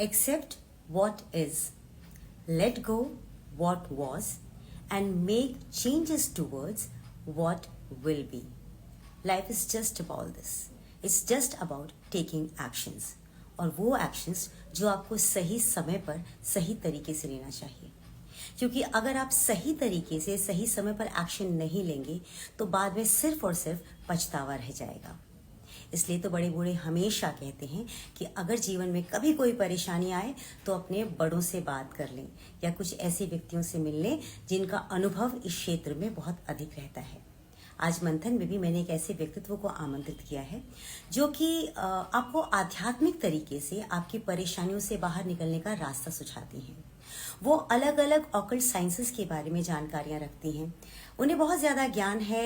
Accept what is, let go what was, and make changes towards what will be. Life is just about this. It's just about taking actions. और वो actions जो आपको सही समय पर सही तरीके से लेना चाहिए, क्योंकि अगर आप सही तरीके से सही समय पर एक्शन नहीं लेंगे तो बाद में सिर्फ और सिर्फ पछतावा रह जाएगा। इसलिए तो बड़े बूढ़े हमेशा कहते हैं कि अगर जीवन में कभी कोई परेशानी आए तो अपने बड़ों से बात कर लें या कुछ ऐसे व्यक्तियों से मिल लें जिनका अनुभव इस क्षेत्र में बहुत अधिक रहता है। आज मंथन में भी मैंने एक ऐसे व्यक्तित्व को आमंत्रित किया है जो कि आपको आध्यात्मिक तरीके से आपकी परेशानियों से बाहर निकलने का रास्ता सुझाती हैं। वो अलग अलग ऑकल्ट साइंसेस के बारे में जानकारियां रखती हैं। उन्हें बहुत ज़्यादा ज्ञान है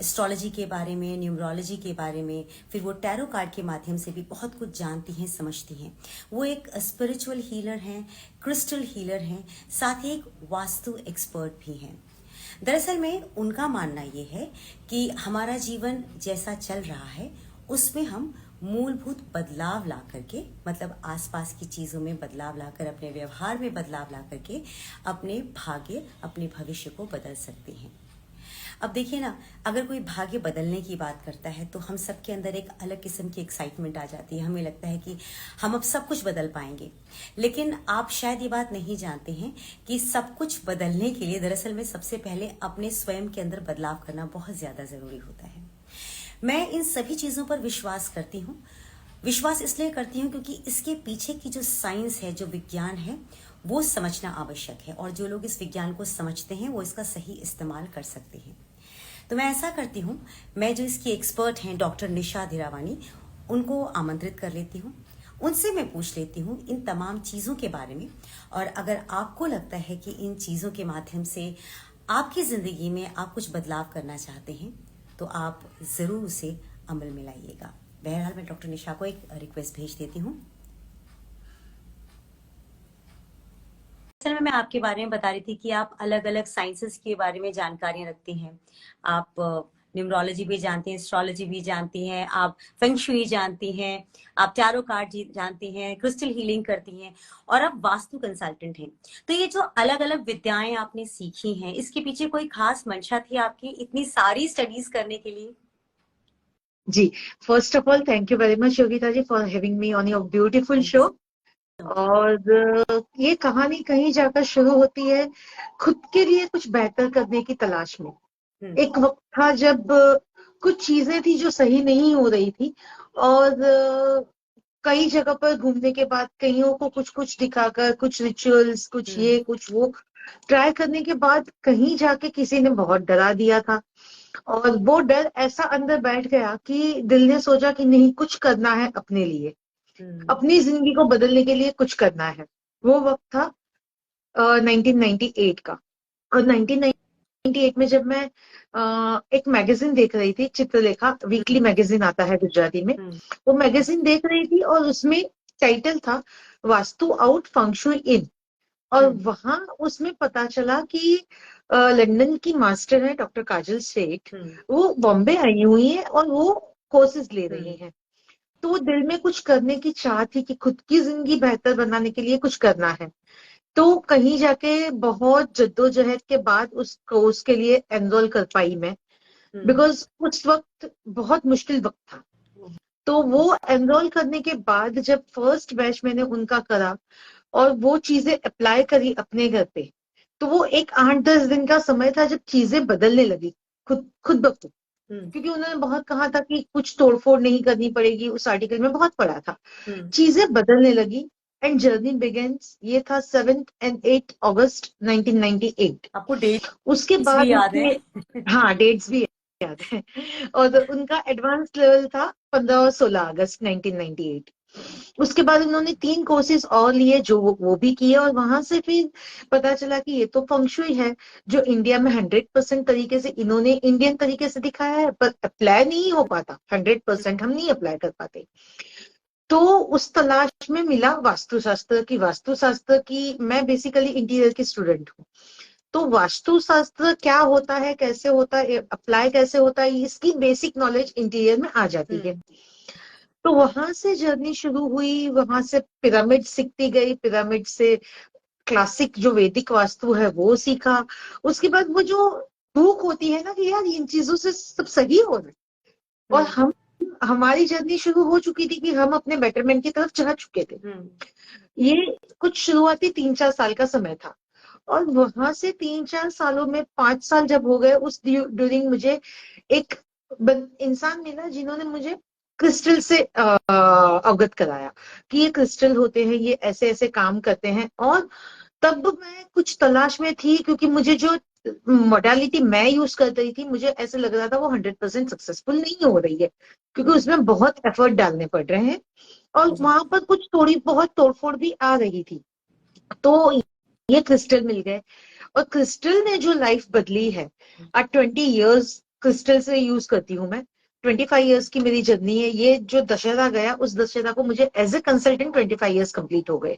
एस्ट्रोलॉजी के बारे में, न्यूमरोलॉजी के बारे में, फिर वो टैरो कार्ड के माध्यम से भी बहुत कुछ जानती हैं, समझती हैं। वो एक स्पिरिचुअल हीलर हैं, क्रिस्टल हीलर हैं, साथ ही एक वास्तु एक्सपर्ट भी हैं। दरअसल में उनका मानना ये है कि हमारा जीवन जैसा चल रहा है उसमें हम मूलभूत बदलाव ला करके, मतलब आसपास की चीज़ों में बदलाव लाकर, अपने व्यवहार में बदलाव ला करके अपने भाग्य, अपने भविष्य को बदल सकते हैं। अब देखिए ना, अगर कोई भाग्य बदलने की बात करता है तो हम सबके अंदर एक अलग किस्म की एक्साइटमेंट आ जाती है। हमें लगता है कि हम अब सब कुछ बदल पाएंगे, लेकिन आप शायद ये बात नहीं जानते हैं कि सब कुछ बदलने के लिए दरअसल में सबसे पहले अपने स्वयं के अंदर बदलाव करना बहुत ज़्यादा ज़रूरी होता है। मैं इन सभी चीज़ों पर विश्वास करती हूँ। विश्वास इसलिए करती हूँ क्योंकि इसके पीछे की जो साइंस है, जो विज्ञान है, वो समझना आवश्यक है, और जो लोग इस विज्ञान को समझते हैं वो इसका सही इस्तेमाल कर सकते हैं। तो मैं ऐसा करती हूँ, मैं जो इसकी एक्सपर्ट हैं डॉक्टर निशा धीरावानी, उनको आमंत्रित कर लेती हूँ। उनसे मैं पूछ लेती हूँ इन तमाम चीज़ों के बारे में, और अगर आपको लगता है कि इन चीज़ों के माध्यम से आपकी ज़िंदगी में आप कुछ बदलाव करना चाहते हैं तो आप ज़रूर उसे अमल में लाइएगा। बहरहाल मैं डॉक्टर निशा को एक रिक्वेस्ट भेज देती हूँ। असल में मैं आपके बारे में बता रही थी कि आप अलग अलग साइंसेस के बारे में जानकारियां रखती हैं। आप न्यूमरोलॉजी भी जानती हैं, एस्ट्रोलॉजी भी जानती हैं, आप फेंग शुई जानती हैं, आप टैरो कार्ड जानती हैं, क्रिस्टल हीलिंग करती हैं, और आप वास्तु कंसल्टेंट हैं। तो ये जो अलग अलग विद्याएं आपने सीखी हैं, इसके पीछे कोई खास मंशा थी आपकी इतनी सारी स्टडीज करने के लिए? जी, first of all thank you very much Yogita ji for having me on your beautiful show. और ये कहानी कहीं जाकर शुरू होती है खुद के लिए कुछ बेहतर करने की तलाश में। एक वक्त था जब कुछ चीजें थी जो सही नहीं हो रही थी, और कई जगह पर घूमने के बाद कईयों को कुछ कुछ दिखाकर, कुछ रिचुअल्स, कुछ ये कुछ वो ट्राई करने के बाद कहीं जाके किसी ने बहुत डरा दिया था, और वो डर ऐसा अंदर बैठ गया कि दिल ने सोचा कि नहीं, कुछ करना है अपने लिए, अपनी जिंदगी को बदलने के लिए कुछ करना है। वो वक्त था 1998 का। और 1998 में जब मैं एक मैगजीन देख रही थी, चित्रलेखा वीकली मैगजीन आता है गुजराती में, वो मैगजीन देख रही थी और उसमें टाइटल था वास्तु आउट फंग शुई इन। और वहां उसमें पता चला कि लंदन की मास्टर है डॉक्टर काजल सेठ, वो बॉम्बे आई हुई है और वो कोर्सेज ले रही हैं। तो वो दिल में कुछ करने की चाह थी कि खुद की जिंदगी बेहतर बनाने के लिए कुछ करना है। तो कहीं जाके बहुत जद्दोजहद के बाद उस कोर्स के लिए एनरोल कर पाई मैं, बिकॉज उस वक्त बहुत मुश्किल वक्त था। तो वो एनरोल करने के बाद जब फर्स्ट बैच मैंने उनका करा और वो चीजें अप्लाई करी अपने घर पे, तो वो एक 8-10 दिन का समय था जब चीजें बदलने लगी खुद खुद ब खुद। क्योंकि उन्होंने बहुत कहा था कि कुछ तोड़फोड़ नहीं करनी पड़ेगी, उस आर्टिकल में बहुत पढ़ा था। चीजें बदलने लगी एंड जर्नी बिगिंस। ये था 7 और 8 अगस्त 1998। आपको डेट उसके भी बाद याद है? हाँ, डेट्स भी याद है। और उनका एडवांस लेवल था 15 और 16 अगस्त 1998। उसके बाद उन्होंने 3 कोर्सेज और लिए जो वो भी किए, और वहां से फिर पता चला कि ये तो फंग शुई है जो इंडिया में 100% तरीके से इन्होंने इंडियन तरीके से दिखाया है, पर अप्लाई नहीं हो पाता। 100% हम नहीं अप्लाई कर पाते। तो उस तलाश में मिला वास्तुशास्त्र की। वास्तुशास्त्र की, मैं बेसिकली इंटीरियर की स्टूडेंट हूँ, तो वास्तुशास्त्र क्या होता है, कैसे होता है, अप्लाई कैसे होता है, इसकी बेसिक नॉलेज इंटीरियर में आ जाती है। तो वहां से जर्नी शुरू हुई, वहां से पिरामिड सीखती गई, पिरामिड से क्लासिक जो वैदिक वास्तु है वो सीखा। उसके बाद वो जो भूख होती है ना कि यार इन चीजों से सब सही हो रहा है, और हम हमारी जर्नी शुरू हो चुकी थी कि हम अपने बेटरमेंट की तरफ जा चुके थे। ये कुछ शुरुआती 3-4 साल का समय था, और वहां से 3-4 सालों में 5 साल जब हो गए, उस ड्यूरिंग मुझे एक इंसान मिला जिन्होंने मुझे क्रिस्टल से अवगत कराया कि ये क्रिस्टल होते हैं, ये ऐसे ऐसे काम करते हैं। और तब मैं कुछ तलाश में थी, क्योंकि मुझे जो मोडालिटी मैं यूज कर रही थी, मुझे ऐसे लग रहा था वो 100% सक्सेसफुल नहीं हो रही है, क्योंकि उसमें बहुत एफर्ट डालने पड़ रहे हैं, और वहां पर कुछ थोड़ी बहुत तोड़फोड़ भी आ रही थी। तो ये क्रिस्टल मिल गए, और क्रिस्टल ने जो लाइफ बदली है। आज 20 ईयर्स क्रिस्टल से यूज करती हूँ मैं। 25 ईयर्स की मेरी जर्नी है। ये जो दशहरा गया, उस दशहरा को मुझे as a consultant 25 years complete हो गए।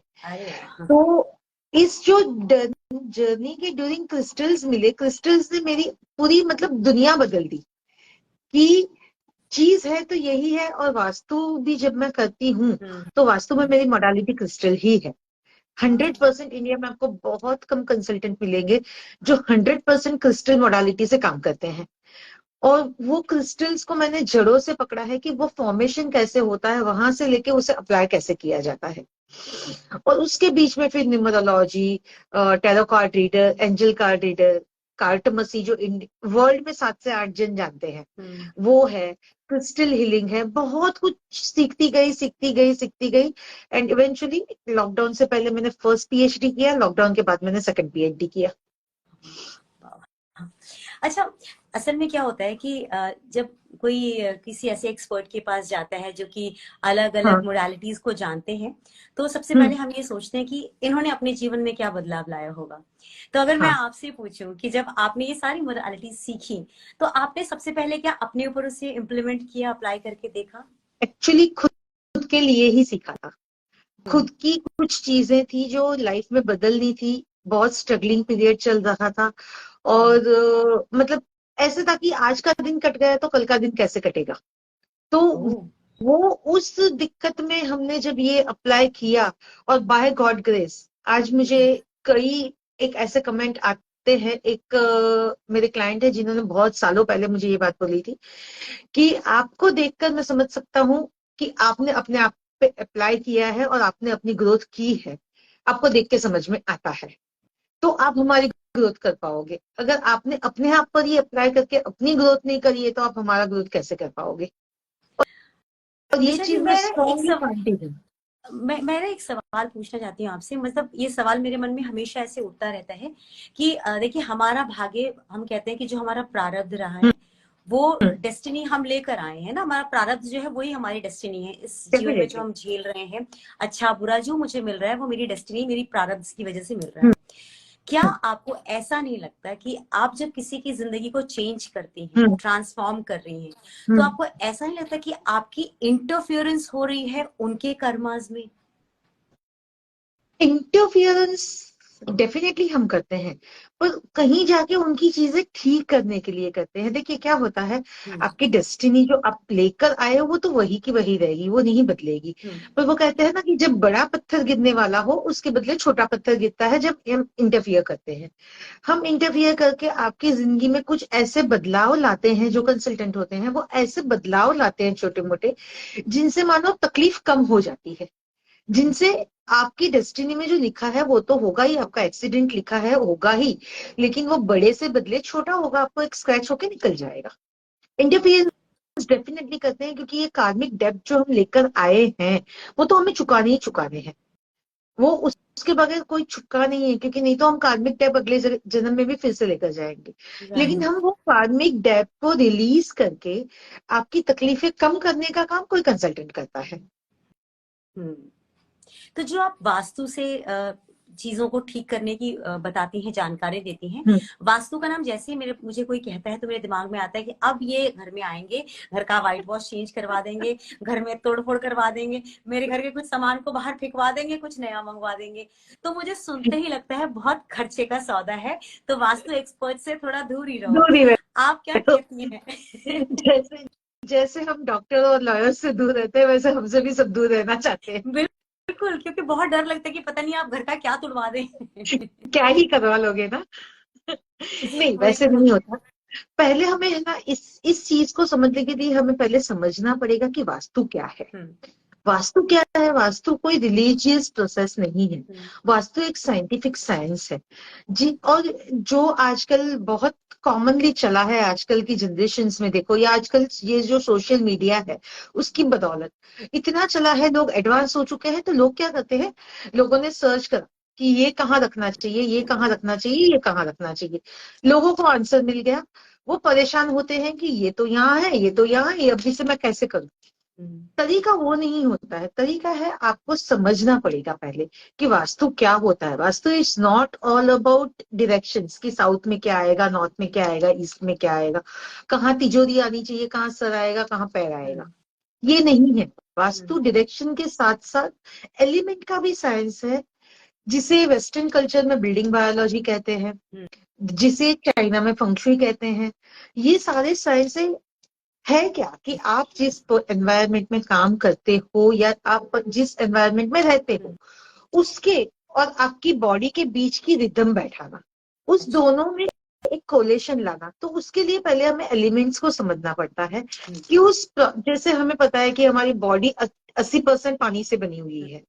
तो इस जो जर्नी के ड्यूरिंग क्रिस्टल्स मिले, क्रिस्टल्स ने मेरी पूरी मतलब दुनिया बदल दी कि चीज है तो यही है। और वास्तु भी जब मैं करती हूँ, तो वास्तु में मेरी मोडालिटी क्रिस्टल ही है। 100%। इंडिया में आपको बहुत कम कंसल्टेंट मिलेंगे जो 100% क्रिस्टल मोडालिटी से काम करते हैं। और वो क्रिस्टल्स को मैंने जड़ों से पकड़ा है कि वो फॉर्मेशन कैसे होता है, वहां से लेके उसे अप्लाई कैसे किया जाता है। और उसके बीच में फिर numerology, tarot card reader, angel card reader, cartomancy जो वर्ल्ड में 7 से 8 जन जानते हैं, वो है। क्रिस्टल हीलिंग है। बहुत कुछ सीखती गई, सीखती गई, सीखती गई। एंड इवेंचुअली लॉकडाउन से पहले मैंने फर्स्ट पीएचडी किया, लॉकडाउन के बाद मैंने सेकंड पीएचडी किया। अच्छा, असल में क्या होता है कि जब कोई किसी ऐसे एक्सपर्ट के पास जाता है जो कि अलग हाँ। अलग मोडालिटीज को जानते हैं, तो सबसे पहले हम ये सोचते हैं कि इन्होंने अपने जीवन में क्या बदलाव लाया होगा। तो अगर मैं हाँ। आपसे पूछूं कि जब आपने ये सारी मोडालिटीज सीखी, तो आपने सबसे पहले क्या अपने ऊपर उसे इम्प्लीमेंट किया, अप्लाई करके देखा? एक्चुअली खुद के लिए ही सीखा था। खुद की कुछ चीजें थी जो लाइफ में बदलनी थी। बहुत स्ट्रगलिंग पीरियड चल रहा था, और मतलब ऐसे था कि आज का दिन कट गया तो कल का दिन कैसे कटेगा। तो वो उस दिक्कत में हमने जब ये अप्लाई किया, और बाय गॉड ग्रेस आज मुझे कई एक ऐसे कमेंट आते हैं। एक मेरे क्लाइंट है जिन्होंने बहुत सालों पहले मुझे ये बात बोली थी कि आपको देखकर मैं समझ सकता हूँ कि आपने अपने आप पे अप्लाई किया है और आपने अपनी ग्रोथ की है। आपको देख के समझ में आता है, तो आप हमारी ग्रोथ कर पाओगे। अगर आपने अपने आप पर ही अप्लाई करके अपनी ग्रोथ नहीं करी है, तो आप हमारा ग्रोथ कैसे कर पाओगे। और ये निशा जी, चीज मैं स्ट्रॉन्गली मानती हूँ। मैं ना एक सवाल पूछना चाहती हूँ आपसे। मतलब ये सवाल मेरे मन में हमेशा ऐसे उठता रहता है कि देखिए, हमारा भाग्य, हम कहते हैं कि जो हमारा प्रारब्ध रहा है, वो डेस्टिनी हम लेकर आए हैं ना। हमारा प्रारब्ध जो है वही हमारी डेस्टिनी है इस जीवन में जो डेफिनेटली। हम झेल रहे हैं। अच्छा बुरा जो मुझे मिल रहा है वो मेरी डेस्टिनी, मेरी प्रारब्ध की वजह से मिल रहा है। क्या आपको ऐसा नहीं लगता कि आप जब किसी की जिंदगी को चेंज करती हैं, ट्रांसफॉर्म कर रही हैं, तो आपको ऐसा नहीं लगता कि आपकी इंटरफियरेंस हो रही है उनके कर्मास में? इंटरफियरेंस डेफिनेटली हम करते हैं, पर कहीं जाके उनकी चीजें ठीक करने के लिए करते हैं। देखिए क्या होता है, आपकी डेस्टिनी जो आप लेकर आए हो वो तो वही की वही रहेगी, वो नहीं बदलेगी। पर वो कहते हैं ना कि जब बड़ा पत्थर गिरने वाला हो, उसके बदले छोटा पत्थर गिरता है जब हम इंटरफियर करते हैं। हम इंटरफियर करके आपकी जिंदगी में कुछ ऐसे बदलाव लाते हैं। जो कंसल्टेंट होते हैं वो ऐसे बदलाव लाते हैं छोटे मोटे, जिनसे मानो तकलीफ कम हो जाती है, जिनसे आपकी डेस्टिनी में जो लिखा है वो तो होगा ही, आपका एक्सीडेंट लिखा है होगा ही, लेकिन वो बड़े से बदले छोटा होगा, आपको एक स्क्रैच होके निकल जाएगा। इंटरफियरेंस डेफिनेटली करते हैं, क्योंकि ये कार्मिक डेब्ट जो हम लेकर आए हैं वो तो हमें चुकाने ही चुकाने हैं। वो उसके बगैर कोई चुका नहीं है, क्योंकि नहीं तो हम कार्मिक डेब्ट अगले जन्म में भी फिर से लेकर जाएंगे। लेकिन हम वो कार्मिक डेब्ट को रिलीज करके आपकी तकलीफें कम करने का काम कोई कंसल्टेंट करता है। तो जो आप वास्तु से चीजों को ठीक करने की बताती हैं, जानकारी देती हैं, वास्तु का नाम जैसे ही मुझे कोई कहता है तो मेरे दिमाग में आता है कि अब ये घर में आएंगे, घर का व्हाइट वॉश चेंज करवा देंगे, घर में तोड़फोड़ करवा देंगे, मेरे घर के कुछ सामान को बाहर फेंकवा देंगे, कुछ नया मंगवा देंगे। तो मुझे सुनते ही लगता है बहुत खर्चे का सौदा है, तो वास्तु एक्सपर्ट से थोड़ा दूर ही रहो। दूरी में आप क्या कहती हैं? जैसे जैसे हम डॉक्टर और लॉयर से दूर रहते हैं, वैसे हमसे भी सब दूर रहना चाहते हैं। बिल्कुल, क्योंकि बहुत डर लगता है कि पता नहीं आप घर का क्या तुड़वा दें। क्या ही करवा लोगे ना। नहीं, वही वैसे तो। नहीं होता। पहले हमें है ना, इस चीज को समझने के लिए हमें पहले समझना पड़ेगा कि वास्तु क्या है। वास्तु क्या है? वास्तु कोई रिलीजियस प्रोसेस नहीं है। वास्तु एक साइंटिफिक साइंस है जी। और जो आजकल बहुत कॉमनली चला है, आजकल की जनरेशन्स में देखो, या आजकल ये जो सोशल मीडिया है उसकी बदौलत इतना चला है, लोग एडवांस हो चुके हैं। तो लोग क्या करते हैं, लोगों ने सर्च करा कि ये कहाँ रखना चाहिए, ये कहाँ रखना चाहिए, ये कहाँ रखना चाहिए। लोगों को आंसर मिल गया, वो परेशान होते हैं कि ये तो यहाँ है, ये तो यहाँ है, ये अभी से मैं कैसे करूं। तरीका वो नहीं होता है। तरीका है, आपको समझना पड़ेगा पहले कि वास्तु क्या होता है। Vastu is not all about directions कि साउथ में क्या आएगा, नॉर्थ में क्या आएगा, ईस्ट में क्या आएगा, कहाँ तिजोरी आनी चाहिए, कहाँ सर आएगा, कहाँ पैर आएगा। ये नहीं है। वास्तु डायरेक्शन के साथ साथ एलिमेंट का भी साइंस है, जिसे वेस्टर्न कल्चर में बिल्डिंग बायोलॉजी कहते हैं, जिसे चाइना में फंक्शुई कहते हैं। ये सारे साइंस है क्या कि आप जिस एनवायरनमेंट में काम करते हो या आप जिस एनवायरनमेंट में रहते हो, उसके और आपकी बॉडी के बीच की रिदम बैठाना, उस दोनों में एक कोलेशन लाना। तो उसके लिए पहले हमें एलिमेंट्स को समझना पड़ता है कि उस, जैसे हमें पता है कि हमारी बॉडी 80% पानी से बनी हुई है।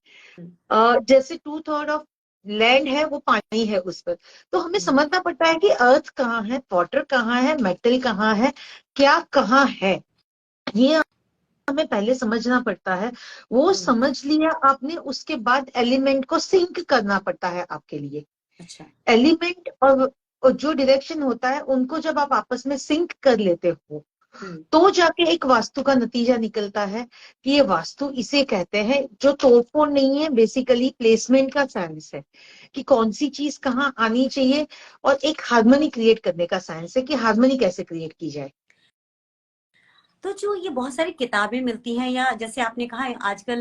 जैसे 2/3 ऑफ लैंड है, वो पानी है उस पर। तो हमें समझना पड़ता है कि अर्थ कहाँ है, वाटर कहाँ है, मेटल कहाँ है, क्या कहाँ है। ये हमें पहले समझना पड़ता है। वो समझ लिया आपने, उसके बाद एलिमेंट को सिंक करना पड़ता है आपके लिए। अच्छा। एलिमेंट और जो डायरेक्शन होता है, उनको जब आप आपस में सिंक कर लेते हो, तो जाके एक वास्तु का नतीजा निकलता है कि ये वास्तु इसे कहते हैं, जो तोड़फोड़ नहीं है, बेसिकली प्लेसमेंट का साइंस है कि कौन सी चीज कहाँ आनी चाहिए, और एक हार्मनी क्रिएट करने का साइंस है कि हार्मनी कैसे क्रिएट की जाए। तो जो ये बहुत सारी किताबें मिलती हैं, या जैसे आपने कहा आजकल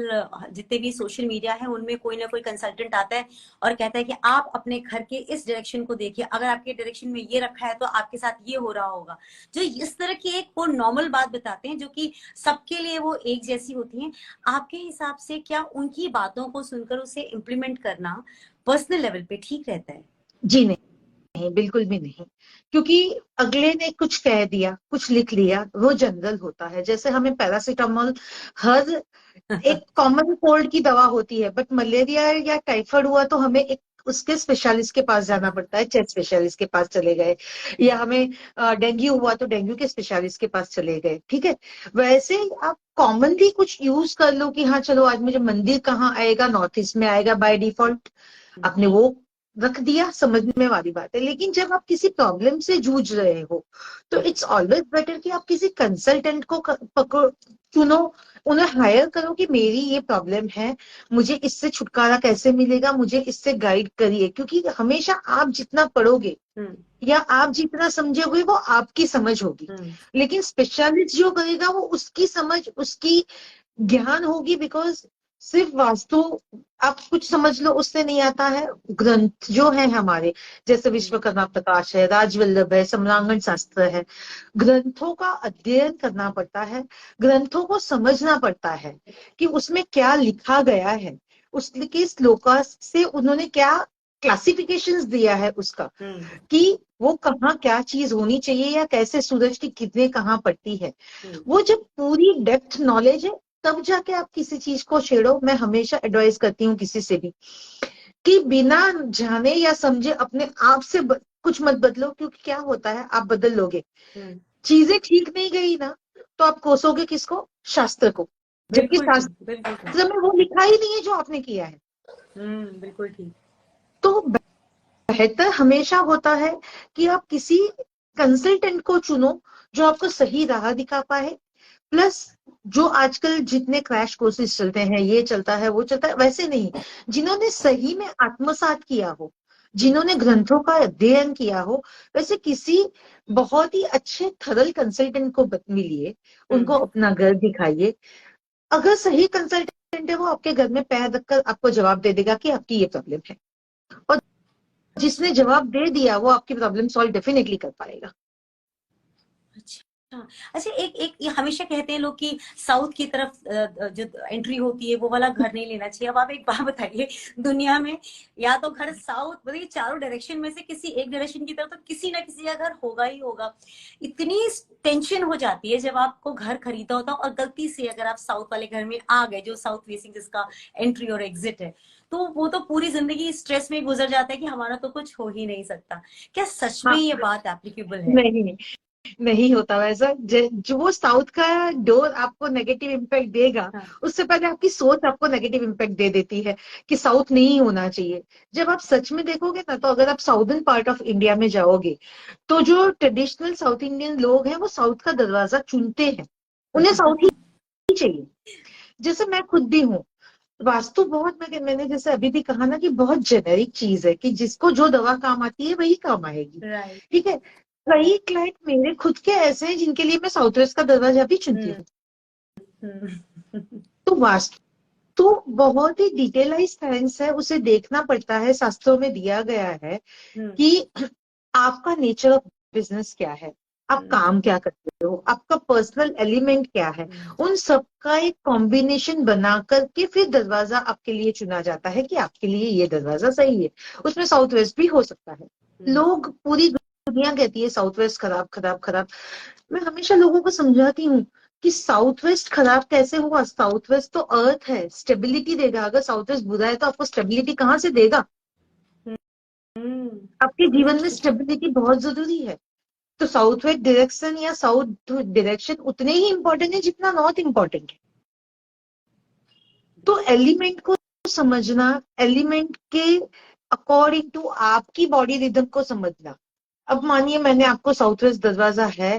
जितने भी सोशल मीडिया है उनमें कोई ना कोई कंसल्टेंट आता है और कहता है कि आप अपने घर के इस डायरेक्शन को देखिए, अगर आपके डायरेक्शन में ये रखा है तो आपके साथ ये हो रहा होगा। जो इस तरह की एक वो नॉर्मल बात बताते हैं जो कि सबके लिए वो एक जैसी होती है, आपके हिसाब से क्या उनकी बातों को सुनकर उसे इम्प्लीमेंट करना पर्सनल लेवल पे ठीक रहता है? जी नहीं, बिल्कुल भी नहीं। क्योंकि अगले ने कुछ कह दिया, कुछ लिख लिया, वो जनरल होता है। जैसे हमें पैरासीटामोल हर एक कॉमन कोल्ड की दवा होती है, बट मलेरिया या टाइफाइड हुआ तो हमें एक उसके स्पेशलिस्ट के पास जाना पड़ता है, चेस्ट स्पेशलिस्ट के पास चले गए, या हमें डेंगू हुआ तो डेंगू के स्पेशलिस्ट के पास चले गए। ठीक है, वैसे ही आप कॉमनली कुछ यूज कर लो कि हाँ चलो आज मुझे मंदिर कहाँ आएगा, नॉर्थ ईस्ट में आएगा बाय डिफॉल्ट, आपने वो रख दिया, समझने वाली बात है। लेकिन जब आप किसी प्रॉब्लम से जूझ रहे हो, तो इट्स ऑलवेज बेटर कि आप किसी कंसल्टेंट को पकड़ो, चुनो, उन्हें हायर करो कि मेरी ये प्रॉब्लम है, मुझे इससे छुटकारा कैसे मिलेगा, मुझे इससे गाइड करिए। क्योंकि हमेशा आप जितना पढ़ोगे या आप जितना समझोगे वो आपकी समझ होगी, लेकिन स्पेशलिस्ट जो करेगा वो उसकी समझ, उसकी ज्ञान होगी। बिकॉज सिर्फ वास्तु आप कुछ समझ लो उससे नहीं आता है। ग्रंथ जो है हमारे, जैसे विश्वकर्मा प्रकाश है, राजवल्लभ है, सम्रांगण शास्त्र है, ग्रंथों का अध्ययन करना पड़ता है, ग्रंथों को समझना पड़ता है कि उसमें क्या लिखा गया है, उसके श्लोका से उन्होंने क्या क्लासिफिकेशंस दिया है उसका, कि वो कहाँ क्या चीज होनी चाहिए, या कैसे सूरज की किरणें कहाँ पड़ती है। वो जब पूरी डेप्थ नॉलेज है, तब जाके आप किसी चीज को छेड़ो। मैं हमेशा एडवाइस करती हूँ किसी से भी कि बिना जाने या समझे अपने आप से कुछ मत बदलो। क्योंकि क्या होता है, आप बदल लोगे, चीजें ठीक नहीं गई ना, तो आप कोसोगे किसको? शास्त्र को, जबकि बिल्कुल ठीक, शास्त्र बिल्कुल ठीक। में वो लिखा ही नहीं है जो आपने किया है। बिल्कुल ठीक। तो बेहतर हमेशा होता है कि आप किसी कंसल्टेंट को चुनो जो आपको सही राह दिखा पाए। प्लस जो आजकल जितने क्रैश कोर्सेज चलते हैं, ये चलता है, वो चलता है, वैसे नहीं, जिन्होंने सही में आत्मसात किया हो, जिन्होंने ग्रंथों का अध्ययन किया हो, वैसे किसी बहुत ही अच्छे थरल कंसल्टेंट को मिलिए, उनको अपना घर दिखाइए। अगर सही कंसल्टेंट है, वो आपके घर में पैर रखकर आपको जवाब दे देगा कि आपकी ये प्रॉब्लम है, और जिसने जवाब दे दिया वो आपकी प्रॉब्लम सॉल्व डेफिनेटली कर पाएगा। अच्छा। हाँ, अच्छा एक एक ये हमेशा कहते हैं लोग कि साउथ की तरफ जो एंट्री होती है वो वाला घर नहीं लेना चाहिए। अब आप एक बात बताइए, दुनिया में या तो घर साउथ मतलब ये चारों डायरेक्शन में से किसी एक डायरेक्शन की तरफ तो किसी ना किसी का घर होगा ही होगा। इतनी टेंशन हो जाती है जब आपको घर खरीदा होता है और गलती से अगर आप साउथ वाले घर में आ गए जो साउथ फेसिंग जिसका एंट्री और एग्जिट है, तो वो तो पूरी जिंदगी स्ट्रेस में गुजर जाता है कि हमारा तो कुछ हो ही नहीं सकता। क्या सच में हाँ, ये बात एप्लीकेबल है? नहीं, नहीं होता वैसा। जो वो साउथ का डोर आपको नेगेटिव इम्पैक्ट देगा, हाँ। उससे पहले आपकी सोच आपको नेगेटिव इम्पैक्ट दे देती है कि साउथ नहीं होना चाहिए। जब आप सच में देखोगे ना, तो अगर आप साउदर्न पार्ट ऑफ इंडिया में जाओगे, तो जो ट्रेडिशनल साउथ इंडियन लोग हैं वो साउथ का दरवाजा चुनते हैं, उन्हें साउथ ही चाहिए। जैसे मैं खुद भी हूँ, वास्तु बहुत, मैंने जैसे अभी भी कहा ना कि बहुत जेनेरिक चीज है कि जिसको जो दवा काम आती है वही काम आएगी। राइट। ठीक है, कई क्लाइंट मेरे खुद के ऐसे हैं जिनके लिए मैं साउथ वेस्ट का दरवाजा भी चुनती हम्म। हूँ। हम्म। तो वास्तु तो बहुत ही डिटेलाइज साइंस है, उसे देखना पड़ता है। शास्त्रों में दिया गया है हम्म। कि आपका नेचर ऑफ बिजनेस क्या है, आप हम्म। काम क्या करते हो, आपका पर्सनल एलिमेंट क्या है, उन सब का एक कॉम्बिनेशन बना करके फिर दरवाजा आपके लिए चुना जाता है कि आपके लिए ये दरवाजा सही है। उसमें साउथ वेस्ट भी हो सकता है। हम्म। लोग, पूरी दुनिया कहती है साउथ वेस्ट खराब खराब खराब। मैं हमेशा लोगों को समझाती हूँ कि साउथ वेस्ट खराब कैसे हुआ। साउथ वेस्ट तो अर्थ है, स्टेबिलिटी देगा। अगर साउथ वेस्ट बुरा है तो आपको स्टेबिलिटी कहाँ से देगा? हम्म। आपके वेरी जीवन में ट्रू। स्टेबिलिटी बहुत जरूरी है। तो साउथ वेस्ट डायरेक्शन या साउथ डायरेक्शन उतने ही इंपॉर्टेंट है जितना नॉर्थ इंपॉर्टेंट है। तो एलिमेंट को समझना, एलिमेंट के अकॉर्डिंग टू आपकी बॉडी रिदम को समझना। अब मानिए मैंने आपको साउथ वेस्ट दरवाजा है,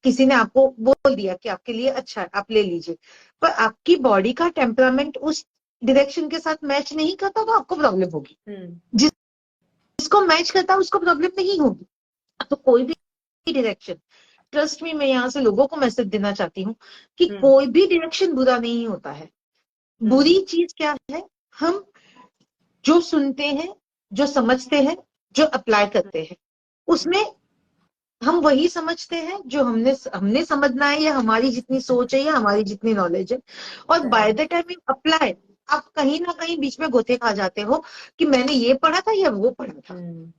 किसी ने आपको बोल दिया कि आपके लिए अच्छा है, आप ले लीजिए, पर आपकी बॉडी का टेम्परामेंट उस डायरेक्शन के साथ मैच नहीं करता तो आपको प्रॉब्लम होगी। हम्म। जिसको मैच करता है उसको प्रॉब्लम नहीं होगी। तो कोई भी डायरेक्शन, ट्रस्ट में, मैं यहाँ से लोगों को मैसेज देना चाहती हूँ कि हम्म। कोई भी डायरेक्शन बुरा नहीं होता है। हम्म। बुरी चीज क्या है? हम जो सुनते हैं, जो समझते हैं, जो अप्लाई करते हैं, उसमें हम वही समझते हैं जो हमने हमने समझना है, या हमारी जितनी सोच है, या हमारी जितनी नॉलेज है। और by the right. Time you apply, आप कहीं ना कहीं बीच में गोते खा जाते हो कि मैंने ये पढ़ा था या वो पढ़ा था। हम्म।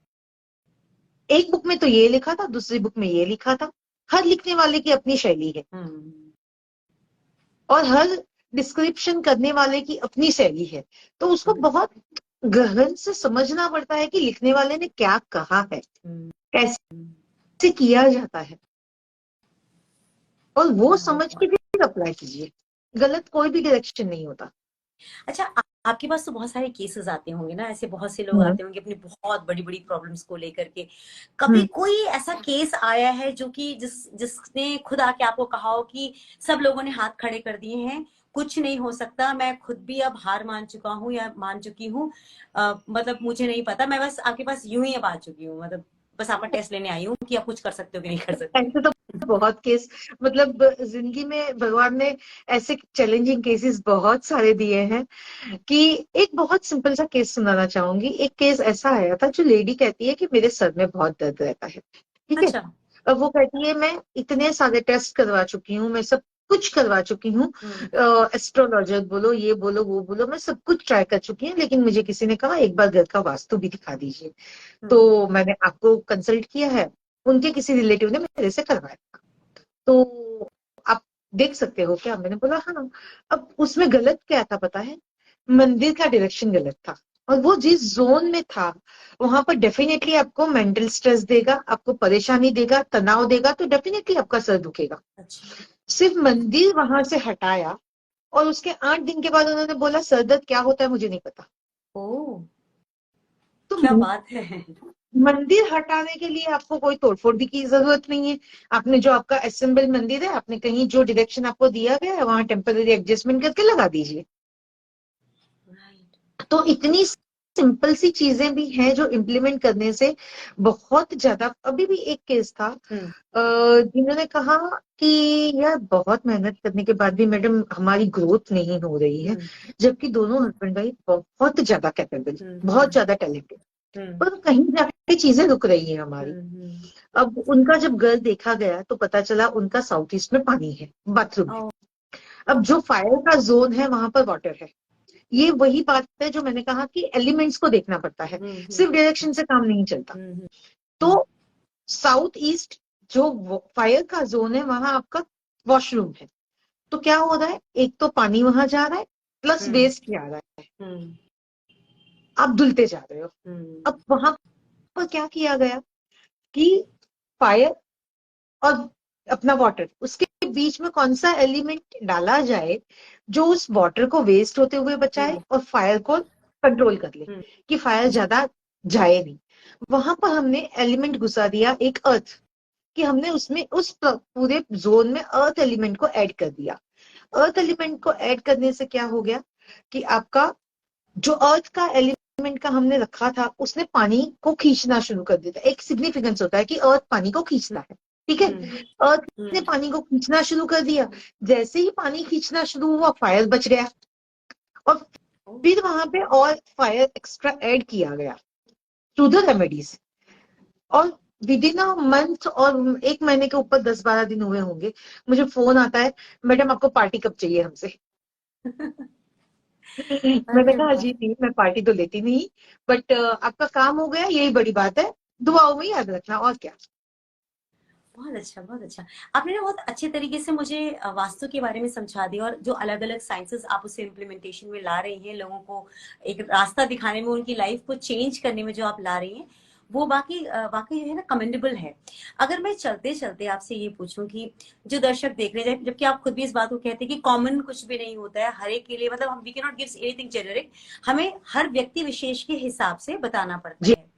एक बुक में तो ये लिखा था, दूसरी बुक में ये लिखा था। हर लिखने वाले की अपनी शैली है, हम्म। और हर डिस्क्रिप्शन करने वाले की अपनी शैली है। तो उसको बहुत गहन से समझना पड़ता है कि लिखने वाले ने क्या कहा है, हम्म। कैसे किया जाता है, और वो राइट। समझ के फिर अप्लाई कीजिए। गलत कोई भी डायरेक्शन नहीं होता। अच्छा, आपके पास तो बहुत सारे केसेस आते होंगे ना, ऐसे बहुत से लोग हम्म, आते होंगे अपनी बहुत बड़ी बड़ी प्रॉब्लम्स को लेकर के। कभी हम्म, कोई ऐसा केस आया है जो कि जिसने खुद आके आपको कहा हो कि सब लोगों ने हाथ खड़े कर दिए हैं, कुछ नहीं हो सकता, मैं खुद भी अब हार मान चुका हूँ या मान चुकी हूँ, मतलब मुझे नहीं पता, मैं बस आपके पास यूं ही अब आ चुकी हूँ, मतलब बस आपका टेस्ट लेने आई हूँ कि आप कुछ कर सकते हो कि नहीं कर सकते? ऐसे तो बहुत केस, मतलब जिंदगी में भगवान ने ऐसे चैलेंजिंग केसेस बहुत सारे दिए हैं कि एक बहुत सिंपल सा केस सुनाना चाहूंगी। एक केस ऐसा आया था, जो लेडी कहती है कि मेरे सर में बहुत दर्द रहता है। ठीक है, अच्छा। अब वो कहती है मैं इतने सारे टेस्ट करवा चुकी हूँ, मैं सब कुछ करवा चुकी हूँ, हम्म। एस्ट्रोलॉजर बोलो, ये बोलो, वो बोलो, मैं सब कुछ ट्राई कर चुकी हूँ, लेकिन मुझे किसी ने कहा एक बार घर का वास्तु भी दिखा दीजिए। हम्म। तो मैंने आपको कंसल्ट किया है, उनके किसी रिलेटिव ने मेरे से करवाया, तो आप देख सकते हो क्या? मैंने बोला हाँ। अब उसमें गलत क्या था पता है? मंदिर का डायरेक्शन गलत था, और वो जिस जोन में था वहां पर डेफिनेटली आपको मेंटल स्ट्रेस देगा, आपको परेशानी देगा, तनाव देगा, तो डेफिनेटली आपका सर दुखेगा। अच्छा। सिर्फ मंदिर वहां से हटाया, और उसके 8 दिन के बाद उन्होंने बोला सर दर्द क्या होता है मुझे नहीं पता। ओ, तो क्या बात है! मंदिर हटाने के लिए आपको कोई तोड़फोड़ भी की जरूरत नहीं है। आपने जो आपका असेंबल मंदिर है, आपने कहीं जो डायरेक्शन आपको दिया गया है वहां टेम्पररी एडजस्टमेंट करके लगा दीजिए। राइट। तो इतनी सिंपल सी चीजें भी हैं जो इम्प्लीमेंट करने से बहुत ज्यादा। अभी भी एक केस था, हम्म। जिन्होंने कहा कि यार बहुत मेहनत करने के बाद भी मैडम हमारी ग्रोथ नहीं हो रही है, हम्म। जबकि दोनों हस्बैंड वाइफ बहुत ज्यादा कैपेबल, बहुत हम्म। ज्यादा टैलेंटेड। पर कहीं जाके चीजें रुक रही है हमारी। अब उनका जब घर देखा गया तो पता चला उनका साउथ ईस्ट में पानी है, बाथरूम है। अब जो फायर का जोन है वहां पर वाटर है। ये वही बात है जो मैंने कहा कि एलिमेंट्स को देखना पड़ता है, सिर्फ डायरेक्शन से काम नहीं चलता। तो साउथ ईस्ट जो फायर का जोन है वहां आपका वॉशरूम है। तो क्या हो रहा है, एक तो पानी वहां जा रहा है प्लस वेस्ट जा रहा है, आप धुलते जा रहे हो। अब वहां पर क्या किया गया कि फायर और अपना वाटर, उसके बीच में कौन सा एलिमेंट डाला जाए जो उस वाटर को वेस्ट होते हुए बचाए और फायर को कंट्रोल कर ले कि फायर ज्यादा जाए नहीं। वहां पर हमने एलिमेंट घुसा दिया एक अर्थ, कि हमने उसमें उस पूरे जोन में अर्थ एलिमेंट को ऐड कर दिया। अर्थ एलिमेंट को ऐड करने से क्या हो गया कि आपका जो अर्थ का एलिमेंट का हमने रखा था उसने पानी को खींचना शुरू कर दिया। एक सिग्निफिकेंस होता है कि अर्थ पानी को खींचता है, ठीक है। अर्थ ने पानी को खींचना शुरू कर दिया, जैसे ही पानी खींचना शुरू हुआ फायर बच गया, और फिर वहां पे और फायर एक्स्ट्रा ऐड किया गया टू द रेमेडीज। और विद इन अ मंथ और एक महीने के ऊपर 10-12 दिन हुए होंगे, मुझे फोन आता है, मैडम आपको पार्टी कब चाहिए हमसे। मैंने कहा जी नहीं, मैं पार्टी तो लेती नहीं, बट आपका काम हो गया यही बड़ी बात है, दुआओं में याद रखना, और क्या। बहुत अच्छा, बहुत अच्छा। आपने ना बहुत अच्छे तरीके से मुझे वास्तु के बारे में समझा दिया, और जो अलग अलग साइंसेस आप उसे इम्प्लीमेंटेशन में ला रही हैं, लोगों को एक रास्ता दिखाने में, उनकी लाइफ को चेंज करने में जो आप ला रही हैं, वो वाकई वाकई जो है ना कमेंडेबल है। अगर मैं चलते चलते आपसे ये पूछूं कि जो दर्शक देख रहे हैं, जबकि आप खुद भी इस बात को कहते हैं कि कॉमन कुछ भी नहीं होता है हर एक के लिए, मतलब हम we can not give anything generic, हमें हर व्यक्ति विशेष के हिसाब से बताना पड़ता जी। है।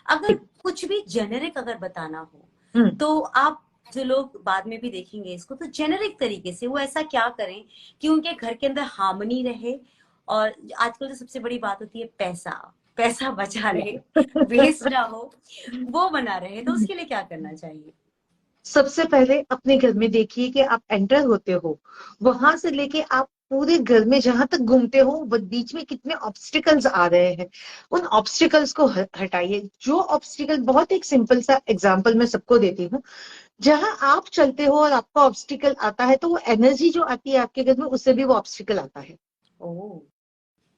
अगर कुछ भी जेनेरिक अगर बताना हो, हम्म। तो आप, जो लोग बाद में भी देखेंगे इसको, तो जेनेरिक तरीके से वो ऐसा क्या करें कि उनके घर के अंदर हार्मनी रहे, और आजकल तो सबसे बड़ी बात होती है पैसा, पैसा बचा रहे, वेस्ट ना हो, वो बना रहे, तो उसके लिए क्या करना चाहिए? सबसे पहले अपने घर में देखिए कि आप एंटर होते हो, वहां से लेके आप पूरे घर में जहां तक घूमते हो वो बीच में कितने ऑब्स्टिकल्स आ रहे हैं, उन ऑब्स्टिकल्स को हटाइए। जो ऑब्स्टिकल, बहुत एक सिंपल सा एग्जांपल मैं सबको देती हूँ, जहां आप चलते हो और आपका ऑब्स्टिकल आता है तो वो एनर्जी जो आती है आपके घर में उससे भी वो ऑब्स्टिकल आता है। ओह,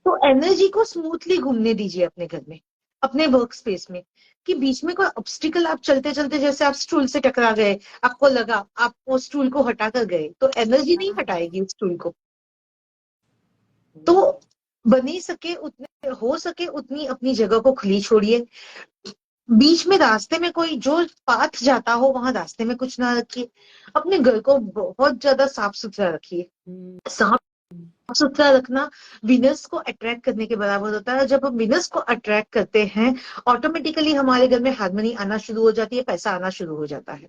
तो एनर्जी को स्मूथली घूमने दीजिए अपने घर में, अपने वर्क स्पेस में, कि बीच में कोई ऑब्स्टिकल, आप चलते चलते जैसे आप स्टूल से टकरा गए, आपको लगा आप वो स्टूल को हटा कर गए, तो एनर्जी नहीं हटाएगी उस स्टूल को। तो बनी सके उतने, हो सके उतनी अपनी जगह को खुली छोड़िए। बीच में रास्ते में कोई जो पाथ जाता हो वहां रास्ते में कुछ ना रखिए। अपने घर को बहुत ज्यादा साफ सुथरा रखिए। साफ सुथरा रखना विनर्स को अट्रैक्ट करने के बराबर होता है। जब हम विनर्स को अट्रैक्ट करते हैं, ऑटोमेटिकली हमारे घर में हार्मनी आना शुरू हो जाती है, पैसा आना शुरू हो जाता है।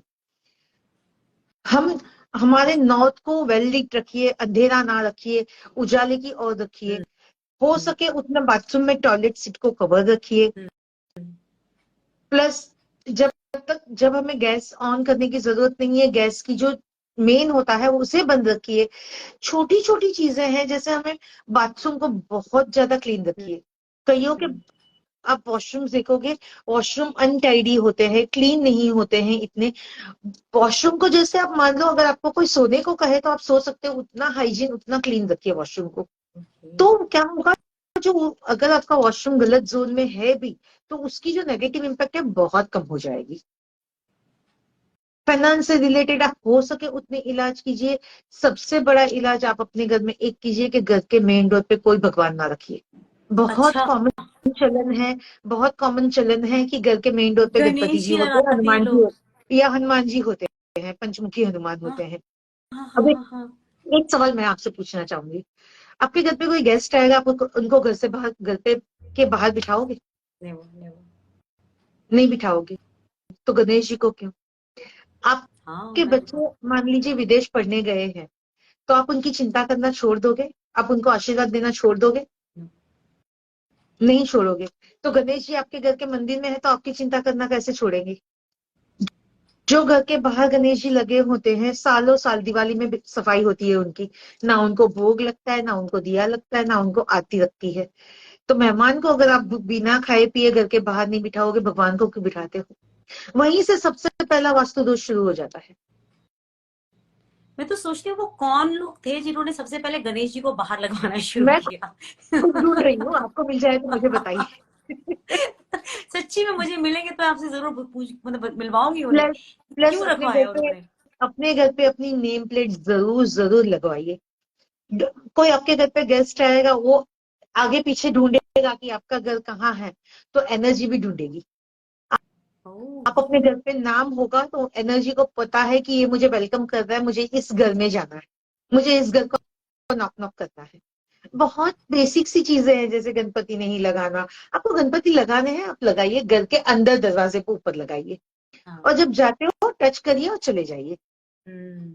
हम हमारे नॉर्थ को वेल लीट रखिए, अंधेरा ना रखिए, उजाले की ओर रखिए। हो सके उतना बाथरूम में टॉयलेट सीट को कवर रखिए। प्लस जब हमें गैस ऑन करने की जरूरत नहीं है, गैस की जो मेन होता है वो उसे बंद रखिए। छोटी छोटी चीजें हैं, जैसे हमें बाथरूम को बहुत ज्यादा क्लीन रखिए। कईयों के आप वॉशरूम देखोगे, वॉशरूम अनटाइडी होते हैं, क्लीन नहीं होते हैं इतने। वॉशरूम को जैसे आप मान लो अगर आपको कोई सोने को कहे तो आप सो सकते हो, उतना हाइजीन उतना क्लीन रखिए वॉशरूम को। तो क्या होगा, जो अगर आपका वॉशरूम गलत जोन में है भी तो उसकी जो नेगेटिव इम्पैक्ट है बहुत कम हो जाएगी। फाइनेंस से रिलेटेड आप हो सके उतने इलाज कीजिए। सबसे बड़ा इलाज आप अपने घर में एक कीजिए कि घर के मेन डोर पे कोई भगवान ना रखिए। बहुत अच्छा, कॉमन चलन है, बहुत कॉमन चलन है कि घर के मेन डोर पे गणपति गणेश जी जी होते हैं, लगाते हैं हनुमान जी लोग। या हनुमान जी होते हैं, पंचमुखी हनुमान हाँ होते हैं। हाँ अब हाँ हाँ हाँ। एक सवाल मैं आपसे पूछना चाहूंगी, आपके घर पे कोई गेस्ट आएगा, आप उनको घर से बाहर, घर पे के बाहर बिठाओगे? Never never. नहीं बिठाओगे। तो गणेश जी को क्यों? हाँ, आपके मैं बच्चे मान लीजिए विदेश पढ़ने गए हैं, तो आप उनकी चिंता करना छोड़ दोगे? आप उनको आशीर्वाद देना छोड़ दोगे? नहीं छोड़ोगे। तो गणेश जी आपके घर के मंदिर में है तो आपकी चिंता करना कैसे छोड़ेंगे? जो घर के बाहर गणेश जी लगे होते हैं, सालों साल दिवाली में भी सफाई होती है उनकी, ना उनको भोग लगता है, ना उनको दिया लगता है, ना उनको आरती लगती है। तो मेहमान को अगर आप बिना खाए पिए घर के बाहर नहीं बिठाओगे, भगवान को क्यों बिठाते हो? वहीं से सबसे पहला वास्तु दोष शुरू हो जाता है। मैं तो सोचती हूँ वो कौन लोग थे जिन्होंने सबसे पहले गणेश जी को बाहर लगवाना शुरू मैं किया। खुद ढूंढ रही हूँ, आपको मिल जाए तो मुझे बताइए। सच्ची में मुझे मिलेंगे तो आपसे जरूर पूछ मतलब मिलवाऊंगी उन्हें, प्लस प्लस क्यों रखवाया उन्होंने। अपने घर पे अपनी नेम प्लेट जरूर जरूर लगवाइए। कोई आपके घर पे गेस्ट आएगा, वो आगे पीछे ढूंढेगा कि आपका घर कहाँ है, तो एनर्जी भी ढूंढेगी। ओह। आप अपने घर पे नाम होगा तो एनर्जी को पता है कि ये मुझे वेलकम कर रहा है, मुझे इस घर में जाना है, मुझे इस घर को नॉक नॉक करना है। बहुत बेसिक सी चीजें हैं, जैसे गणपति नहीं लगाना। आपको गणपति लगाने हैं, आप लगाइए, घर के अंदर दरवाजे पे ऊपर लगाइए, हाँ। और जब जाते हो टच करिए और चले जाइए। हम्म।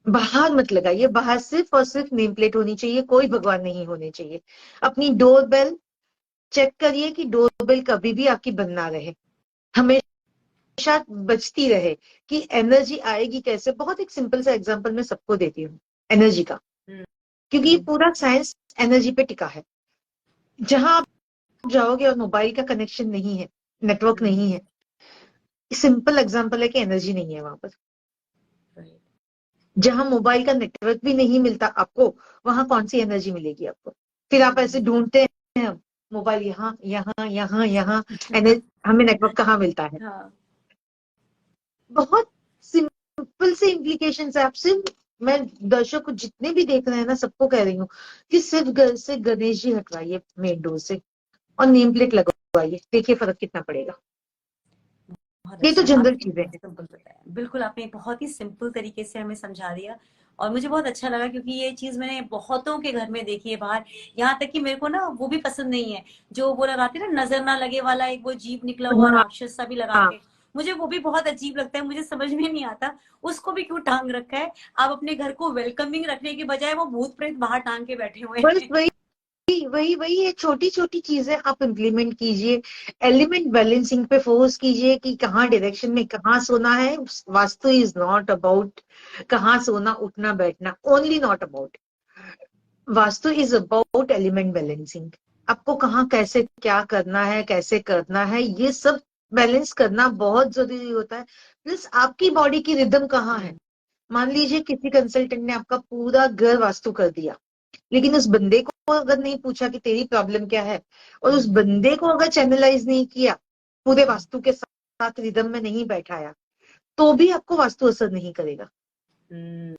बाहर मत लगाइए, बाहर सिर्फ और सिर्फ नेम प्लेट होनी चाहिए, कोई भगवान नहीं होने चाहिए। अपनी डोर बेल चेक करिए कि डोर बेल कभी भी आपकी बंद ना रहे, हमेशा बजती रहे, कि एनर्जी आएगी कैसे। बहुत एक सिंपल सा एग्जांपल मैं सबको देती हूँ एनर्जी का, हम्म। क्योंकि ये पूरा साइंस एनर्जी पे टिका है। जहां आप जाओगे और मोबाइल का कनेक्शन नहीं है, नेटवर्क हम्म। नहीं है, सिंपल एग्जांपल है कि एनर्जी नहीं है वहां पर। राइट। जहां मोबाइल का नेटवर्क भी नहीं मिलता आपको, वहां कौन सी एनर्जी मिलेगी आपको? फिर आप ऐसे ढूंढते हैं, मोबाइल यहाँ यहाँ यहाँ यहाँ, हमें नेटवर्क कहाँ मिलता है? हाँ। बहुत सिंपल से इम्प्लीकेशन है। आप सिर्फ, मैं दर्शक को जितने भी देख रहे हैं ना, सबको कह रही हूँ कि सिर्फ घर से गणेश जी हटवाइए मेन डोर से, और नेम प्लेट लगवाइए, देखिए फर्क कितना पड़ेगा। बहुत ये तो अच्छा, जनरल आपने चीजें बहुत हैं। सिंपल बताया, बिल्कुल आपने बहुत ही सिंपल तरीके से हमें समझा दिया। और मुझे बहुत अच्छा लगा क्योंकि ये चीज मैंने बहुतों के घर में देखी है बाहर। यहाँ तक कि मेरे को ना वो भी पसंद नहीं है जो वो लगाते ना नजर ना लगे वाला, एक वो जीभ निकला हुआ हाँ राक्षस सा भी लगा हाँ। के। मुझे वो भी बहुत अजीब लगता है, मुझे समझ में नहीं आता उसको भी क्यों टांग रखा है। आप अपने घर को वेलकमिंग रखने के बजाय वो भूत प्रेत बाहर टांग के बैठे हुए बस हैं। वही वही वही ये छोटी छोटी चीजें आप इम्प्लीमेंट कीजिए। एलिमेंट बैलेंसिंग पे फोर्स कीजिए कि कहाँ डायरेक्शन में कहाँ सोना है। वास्तु इज नॉट अबाउट कहाँ सोना उठना बैठना, only not about. Vastu is about element balancing. आपको कहाँ कैसे क्या करना है, कैसे करना है, ये सब बैलेंस करना बहुत जरूरी होता है। प्लस आपकी बॉडी की रिदम कहाँ है। मान लीजिए किसी कंसल्टेंट ने आपका पूरा घर वास्तु कर दिया, लेकिन उस बंदे को अगर नहीं पूछा कि तेरी प्रॉब्लम क्या है, और उस बंदे को अगर चैनलाइज नहीं किया, पूरे वास्तु के साथ रिदम में नहीं बैठाया, तो भी आपको वास्तु असर नहीं करेगा। हम्म।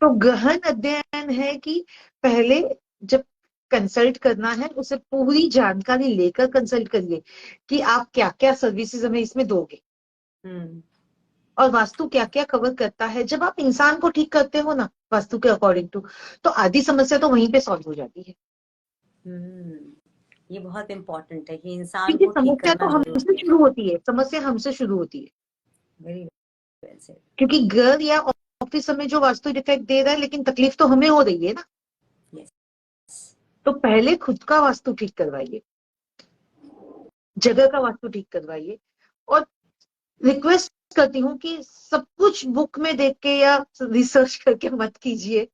तो गहन अध्ययन है कि पहले जब कंसल्ट करना है, उसे पूरी जानकारी लेकर कंसल्ट करिए कि आप क्या क्या सर्विसेज हमें इसमें दोगे, हम्म। और वास्तु क्या क्या कवर करता है। जब आप इंसान को ठीक करते हो ना वास्तु के अकॉर्डिंग टू, तो आधी समस्या तो वहीं पे सॉल्व हो जाती है। ये बहुत इम्पोर्टेंट है कि इंसान क्योंकि को ठीक समस्या तो करना हमसे जरूरी है। शुरू होती है, समस्या हमसे शुरू होती है। Very well said. क्योंकि घर या ऑफिस हमें जो वास्तु डिफेक्ट दे रहा है, लेकिन तकलीफ तो हमें हो रही है ना। यस। तो पहले खुद का वास्तु ठीक करवाइए, जगह का वास्तु ठीक करवाइए। और रिक्वेस्ट करती हूँ कि सब कुछ बुक में देख के या रिसर्च करके मत कीजिए।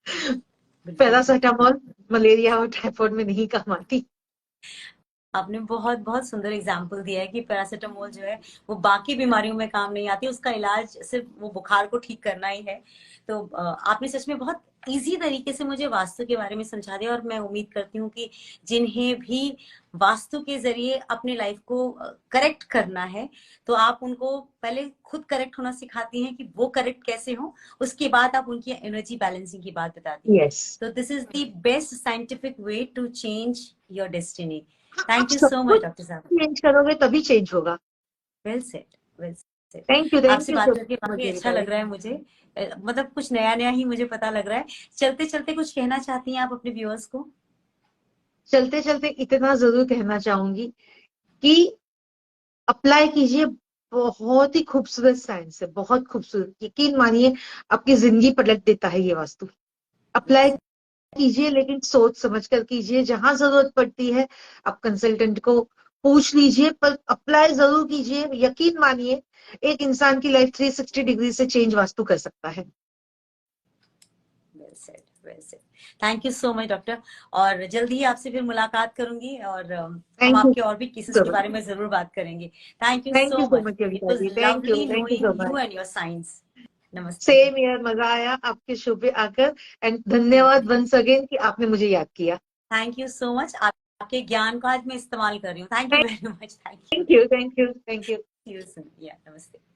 बिल्कुल। पैरासिटामोल मलेरिया और टाइफाइड में नहीं काम आती। आपने बहुत बहुत सुंदर एग्जाम्पल दिया है कि पैरासीटामोल जो है वो बाकी बीमारियों में काम नहीं आती, उसका इलाज सिर्फ वो बुखार को ठीक करना ही है। तो आपने सच में बहुत इजी तरीके से मुझे वास्तु के बारे में समझा दिया, और मैं उम्मीद करती हूँ कि जिन्हें भी वास्तु के जरिए अपने लाइफ को करेक्ट करना है, तो आप उनको पहले खुद करेक्ट होना सिखाती हैं कि वो करेक्ट कैसे हो, उसके बाद आप उनकी एनर्जी बैलेंसिंग की बात बताती हैं। यस। तो this is the best scientific way to change your destiny. आप थैंक यू सब सो मच कुछ डॉक्टर साहब। चेंज करोगे तभी चेंज होगा। Well set, well set. Thank आपसे यू बात सो करके मच काफी अच्छा रेणुका। लग रहा है मुझे। मतलब कुछ नया नया ही मुझे पता लग रहा है। चलते चलते कुछ कहना चाहती हैं आप अपने व्यूअर्स को? चलते चलते इतना जरूर कहना चाहूंगी कि अप्लाई कीजिए। बहुत ही खूबसूरत साइंस है, बहुत खूबसूरत, यकीन मानिए आपकी जिंदगी पलट देता है ये वास्तु। अप्लाई कीजिए, लेकिन सोच समझ कर कीजिए। जहां जरूरत पड़ती है आप कंसल्टेंट को पूछ लीजिए, पर अप्लाई जरूर कीजिए। यकीन मानिए एक इंसान की लाइफ 360 डिग्री से चेंज वास्तु कर सकता है। Well set, well set. Thank you so much doctor. और जल्दी ही आपसे फिर मुलाकात करूंगी और हम थैंक यू आपके और भी केसेस सो के मच। बारे में जरूर बात करेंगे। Thank you thank so you so much. Much it Yogita was ji, thank lovely you so knowing much. You and your science. नमस्ते। सेम यार, मजा आया आपके शो पे आकर, एंड धन्यवाद वंस अगेन कि आपने मुझे याद किया। Thank you so much. आपके ज्ञान का आज मैं इस्तेमाल कर रही हूँ। Thank you very much. Thank you. Thank you, thank you, thank you. See you soon. Yeah, namaste.